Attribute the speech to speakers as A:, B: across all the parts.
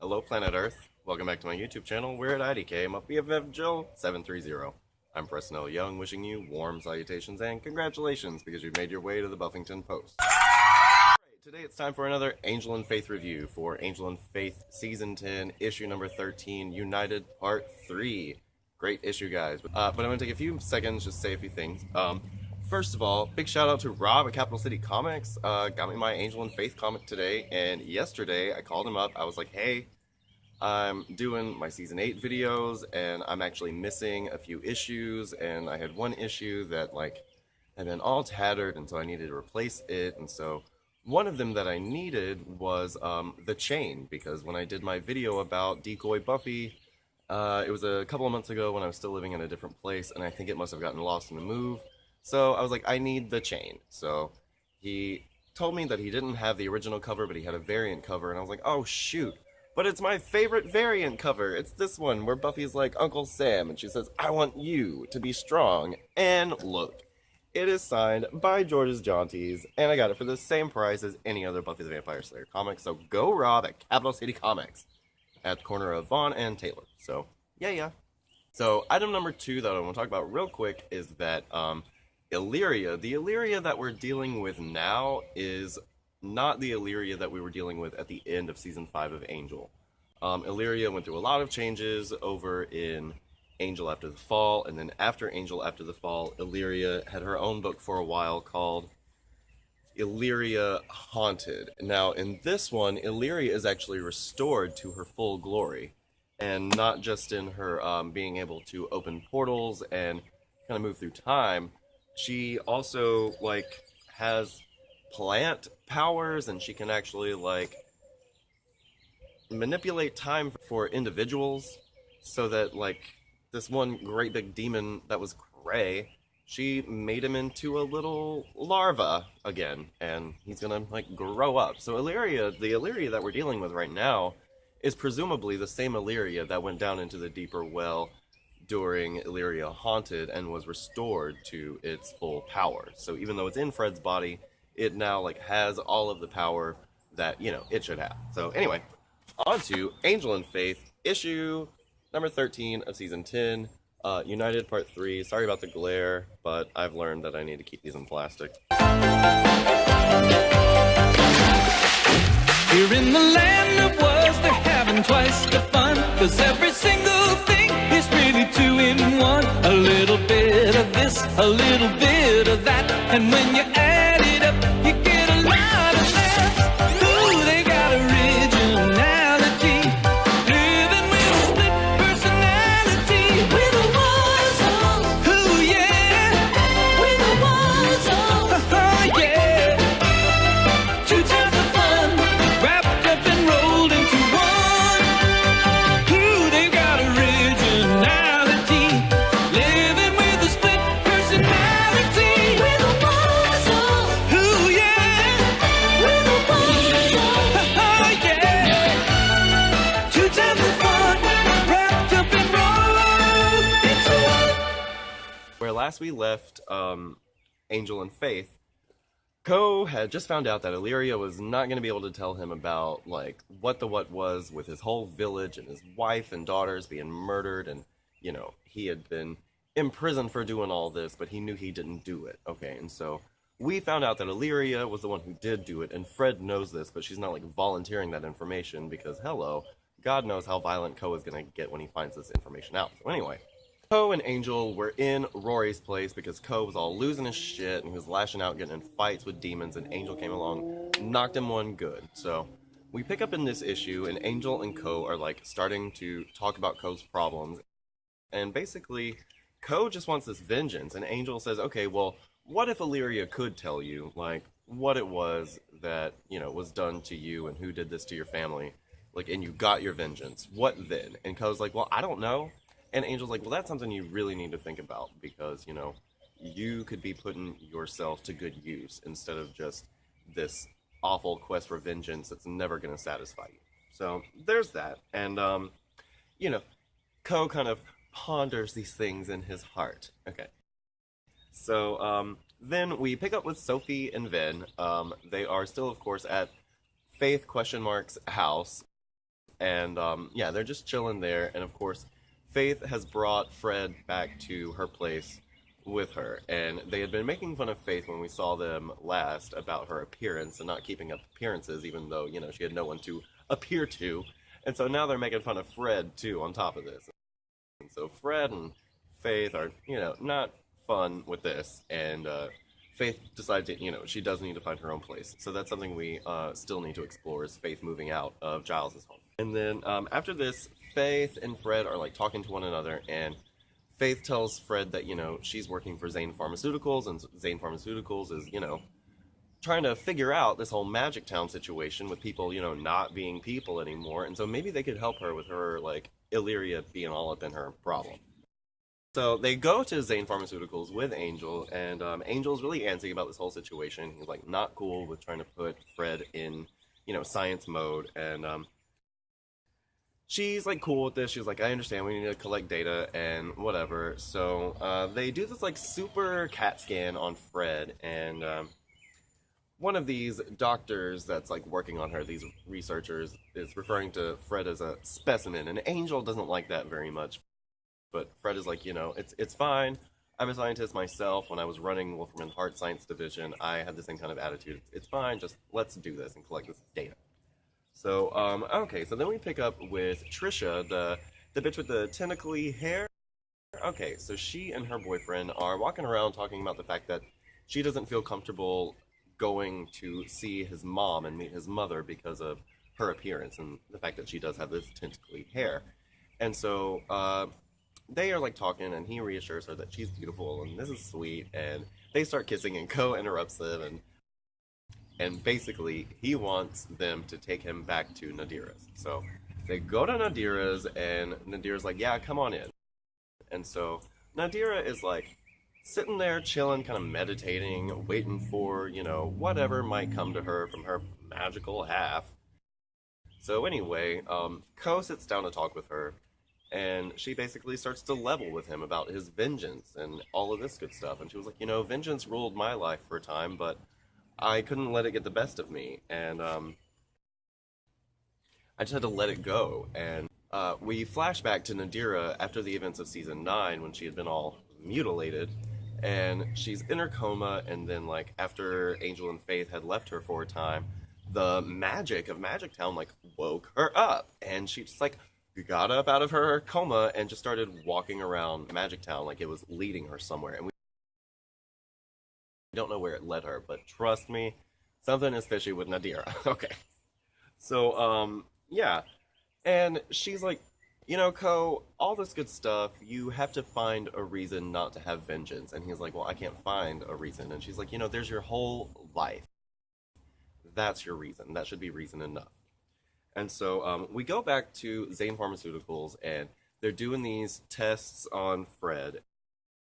A: Hello, planet Earth. Welcome back to my YouTube channel. We're at IDK. I'm a BFF Joe 730. I'm Preston L. Young, wishing you warm salutations and congratulations because you've made your way to the Buffington Post. Today it's time for another Angel and Faith review for Angel and Faith Season 10, Issue number 13, United Part 3. Great issue, guys. But I'm going to take a few seconds just to say a few things. First of all, big shout out to Rob at Capital City Comics. Got me my Angel and Faith comic today, and yesterday I called him up. I was like, hey, I'm doing my Season 8 videos, and I'm actually missing a few issues, and I had one issue that, had been all tattered, and so I needed to replace it, and so one of them that I needed was the chain, because when I did my video about Decoy Buffy, it was a couple of months ago when I was still living in a different place, and I think it must have gotten lost in the move. So I was like, I need the chain. So he told me that he didn't have the original cover, but he had a variant cover, and I was like, oh shoot. But it's my favorite variant cover. It's this one where Buffy's like Uncle Sam, and she says, I want you to be strong. And look, it is signed by George's Jaunties, and I got it for the same price as any other Buffy the Vampire Slayer comic. So go Rob at Capital City Comics at the corner of Vaughn and Taylor. So yeah. So item number 2 that I want to talk about real quick is that Illyria. The Illyria that we're dealing with now is not the Illyria that we were dealing with at the end of Season 5 of Angel. Illyria went through a lot of changes over in Angel After the Fall, and then after Angel After the Fall, Illyria had her own book for a while called Illyria Haunted. Now, in this one, Illyria is actually restored to her full glory, and not just in her being able to open portals and kind of move through time. She also, has plant powers, and she can actually, manipulate time for individuals, so that, this one great big demon that was Gray, she made him into a little larva again, and he's gonna, grow up. So Illyria, the Illyria that we're dealing with right now, is presumably the same Illyria that went down into the deeper well during Illyria Haunted and was restored to its full power. So even though it's in Fred's body, it now has all of the power that, it should have. So anyway, on to Angel and Faith, issue number 13 of Season 10, United Part 3. Sorry about the glare, but I've learned that I need to keep these in plastic.
B: Here in the land of was, they're having twice the fun, 'cause every single thing is really 2 in 1. A little bit of this, a little bit of that, and when you add it up, you get a lot of that. Ooh, they got originality, living with a split personality. We're the Wuzzles. Ooh, yeah. We're the Wuzzles. Oh, yeah. 2 times the fun, wrapped up and rolled into one. Ooh, they've got originality, living with a split personality. We're the Wuzzles. Ooh, yeah. We're the Wuzzles. Oh, yeah. 2 times the fun, wrapped up and rolled into one.
A: Where last we left Angel and Faith, Ko had just found out that Illyria was not going to be able to tell him about, what the what was with his whole village and his wife and daughters being murdered, and, he had been imprisoned for doing all this, but he knew he didn't do it. Okay, and so we found out that Illyria was the one who did do it, and Fred knows this, but she's not, volunteering that information, because, hello, God knows how violent Ko is going to get when he finds this information out. So anyway, Ko and Angel were in Rory's place because Ko was all losing his shit and he was lashing out, getting in fights with demons, and Angel came along, knocked him one good. So we pick up in this issue, and Angel and Ko are starting to talk about Ko's problems, and basically Ko just wants this vengeance, and Angel says, okay, well, what if Illyria could tell you what it was that was done to you and who did this to your family, and you got your vengeance, what then? And Ko's like, well, I don't know. And Angel's like, well, that's something you really need to think about, because, you could be putting yourself to good use instead of just this awful quest for vengeance that's never going to satisfy you. So there's that. And, Ko kind of ponders these things in his heart. Okay. So then we pick up with Sophie and Ven. They are still, of course, at Faith ? House. And yeah, they're just chilling there. And of course, Faith has brought Fred back to her place with her. And they had been making fun of Faith when we saw them last about her appearance and not keeping up appearances, even though, you know, she had no one to appear to. And so now they're making fun of Fred, too, on top of this. And so Fred and Faith are, you know, not fun with this. And Faith decides that, you know, she does need to find her own place. So that's something we still need to explore, is Faith moving out of Giles' home. And then after this, Faith and Fred are, like, talking to one another, and Faith tells Fred that, you know, she's working for Zane Pharmaceuticals, and Zane Pharmaceuticals is, you know, trying to figure out this whole Magic Town situation with people, you know, not being people anymore. And so maybe they could help her with her, like, Illyria being all up in her problem. So they go to Zane Pharmaceuticals with Angel, and Angel's really antsy about this whole situation. He's, like, not cool with trying to put Fred in, you know, science mode, and she's, like, cool with this. She's like, I understand, we need to collect data and whatever. So they do this, like, super CAT scan on Fred, and one of these doctors that's, like, working on her, these researchers, is referring to Fred as a specimen, and Angel doesn't like that very much. But Fred is like, you know, it's fine. I'm a scientist myself. When I was running Wolfram Heart Science Division, I had the same kind of attitude. It's fine, just let's do this and collect this data. So, okay, so then we pick up with Trisha, the bitch with the tentacly hair. Okay, so she and her boyfriend are walking around talking about the fact that she doesn't feel comfortable going to see his mom and meet his mother because of her appearance and the fact that she does have this tentacly hair. And so, they are, like, talking, and he reassures her that she's beautiful, and this is sweet, and they start kissing, and Ko interrupts them, and basically, he wants them to take him back to Nadira's. So they go to Nadira's, and Nadira's like, yeah, come on in. And so Nadira is, like, sitting there chilling, kind of meditating, waiting for, you know, whatever might come to her from her magical half. So anyway, Ko sits down to talk with her, and she basically starts to level with him about his vengeance and all of this good stuff. And she was like, you know, vengeance ruled my life for a time, but I couldn't let it get the best of me, and I just had to let it go. And we flash back to Nadira after the events of Season 9, when she had been all mutilated, and she's in her coma, and then, like, after Angel and Faith had left her for a time, the magic of Magic Town, like, woke her up, and she just, like, got up out of her coma and just started walking around Magic Town like it was leading her somewhere. And we don't know where it led her, but trust me, something is fishy with Nadira. Okay. So, yeah. And she's like, you know, Ko, all this good stuff, you have to find a reason not to have vengeance. And he's like, well, I can't find a reason. And she's like, you know, there's your whole life. That's your reason. That should be reason enough. And so we go back to Zane Pharmaceuticals, and they're doing these tests on Fred.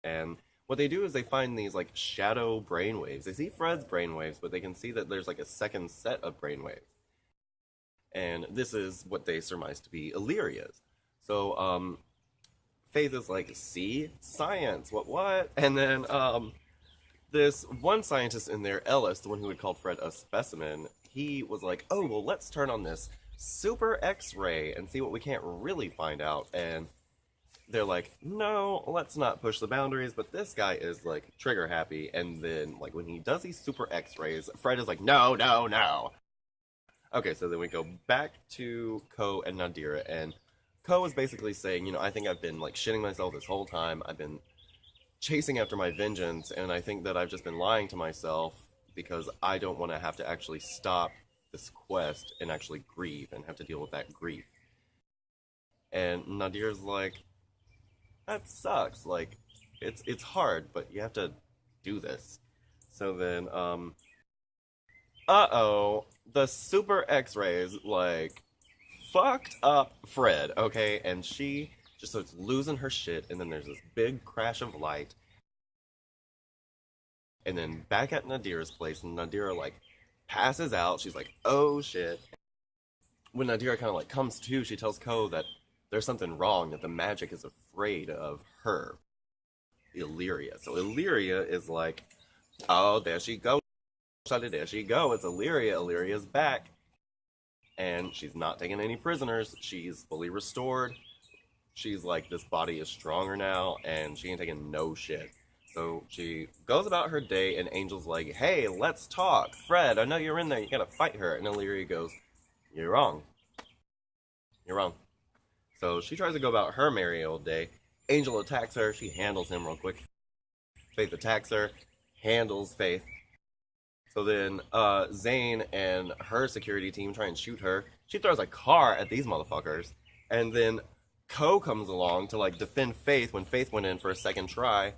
A: And what they do is they find these, like, shadow brainwaves. They see Fred's brainwaves, but they can see that there's, like, a second set of brainwaves. And this is what they surmise to be Illyria's. So Faith is like, see? Science, what? And then this one scientist in there, Ellis, the one who had called Fred a specimen, he was like, oh, well, let's turn on this super X-ray and see what we can't really find out. And they're like, no, let's not push the boundaries, but this guy is, like, trigger happy. And then, like, when he does these super X-rays, Fred is like, no. Okay, so then we go back to Ko and Nadira, and Ko is basically saying, you know, I think I've been, like, shitting myself this whole time. I've been chasing after my vengeance, and I think that I've just been lying to myself because I don't want to have to actually stop this quest and actually grieve and have to deal with that grief. And Nadira's like, that sucks. Like, it's hard, but you have to do this. So then, the super X-rays, like, fucked up Fred, okay? And she just starts losing her shit, and then there's this big crash of light. And then back at Nadira's place, and Nadira, like, passes out. She's like, oh, shit. When Nadira kind of, like, comes to, she tells Ko that there's something wrong, that the magic is afraid of her, Illyria. So Illyria is like, oh, there she goes. There she go. It's Illyria. Illyria's back. and she's not taking any prisoners. She's fully restored. She's like, this body is stronger now, and she ain't taking no shit. So she goes about her day, and Angel's like, hey, let's talk. Fred, I know you're in there. You gotta fight her. And Illyria goes, you're wrong. You're wrong. So she tries to go about her merry old day. Angel attacks her. She handles him real quick. Faith attacks her. Handles Faith. So then Zane and her security team try and shoot her. She throws a car at these motherfuckers. And then Ko comes along to like defend Faith when Faith went in for a second try.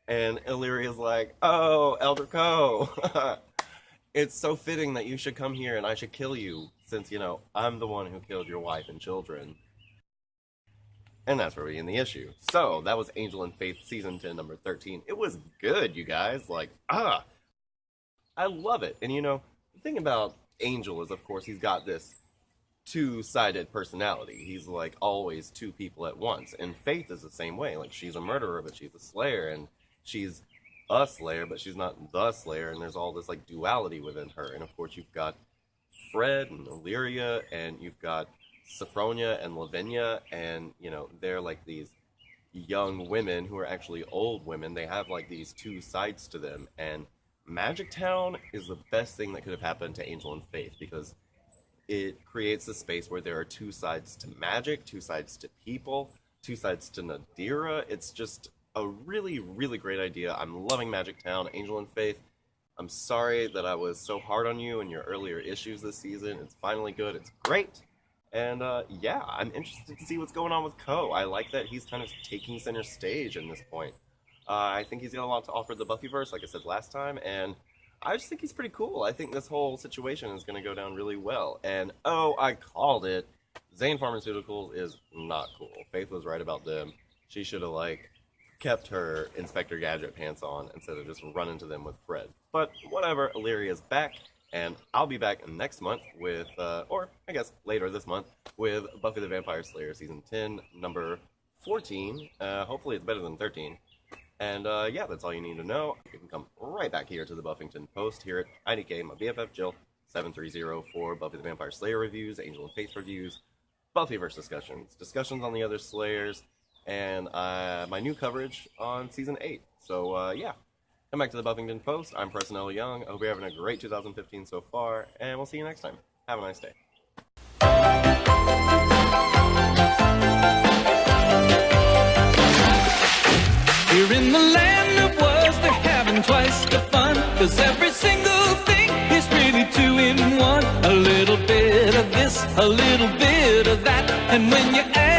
A: And Illyria's like, oh, Elder Ko. It's so fitting that you should come here and I should kill you, since, you know, I'm the one who killed your wife and children. And that's where we end the issue. So, that was Angel and Faith Season 10, number 13. It was good, you guys. Like, I love it. And, you know, the thing about Angel is, of course, he's got this two-sided personality. He's, like, always two people at once. And Faith is the same way. Like, she's a murderer, but she's a slayer. And she's a slayer, but she's not the slayer. And there's all this, like, duality within her. And, of course, you've got Fred and Illyria, and you've got Sophronia and Lavinia, and, you know, they're like these young women who are actually old women. They have like these two sides to them, and Magic Town is the best thing that could have happened to Angel and Faith, because it creates a space where there are two sides to magic, two sides to people, two sides to Nadira. It's just a really, really great idea. I'm loving Magic Town. Angel and Faith, I'm sorry that I was so hard on you in your earlier issues this season. It's finally good. It's great. And, yeah, I'm interested to see what's going on with Ko. I like that he's kind of taking center stage in this point. I think he's got a lot to offer the Buffyverse, like I said last time, and I just think he's pretty cool. I think this whole situation is going to go down really well. And, oh, I called it. Zane Pharmaceuticals is not cool. Faith was right about them. She should have, like, kept her Inspector Gadget pants on instead of just running to them with Fred. But, whatever, Illyria's back. And I'll be back next month with, or I guess later this month, with Buffy the Vampire Slayer Season 10, number 14. Hopefully it's better than 13. And, yeah, that's all you need to know. You can come right back here to the Buffington Post here at IDK, my BFF Jill, 730 for Buffy the Vampire Slayer reviews, Angel and Faith reviews, Buffyverse discussions on the other Slayers, and my new coverage on Season 8. So, yeah. Come back to the Buffington Post. I'm Preston L. Young. I hope you're having a great 2015 so far, and we'll see you next time. Have a nice day.
B: Here in the land of Wuz, they're having twice the fun, 'cause every single thing is really two in one. A little bit of this, a little bit of that, and when you add